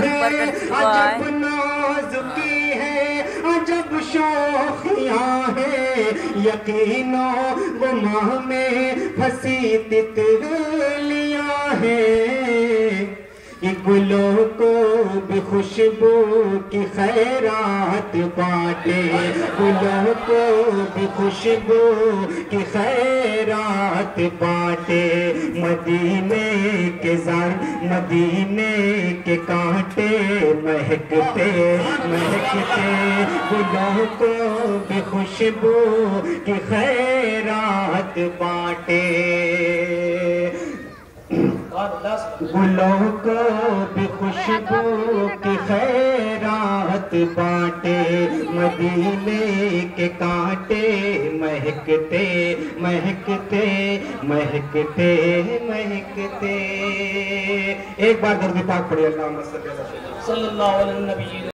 ہے عجب نازکی ہے عجب شوخیاں ہیں یقیناً گماں میں پھنسی تتلیاں ہیں یہ گلوں کو بھی خوشبو کی خیرات بانٹے گلوں کو بھی خوشبو کی خیرات بانٹے مدینے کے زان مدینے کے کانٹے مہکتے مہکتے گلوں کو بھی خوشبو کی خیرات بانٹے گلوں کو بھی خوشبو کی خیرات بانٹے مدینے کے کانٹے مہکتے مہکتے مہکتے مہکتے ایک بار درود پاک پڑھیں اللہم صلی اللہ علیہ وسلم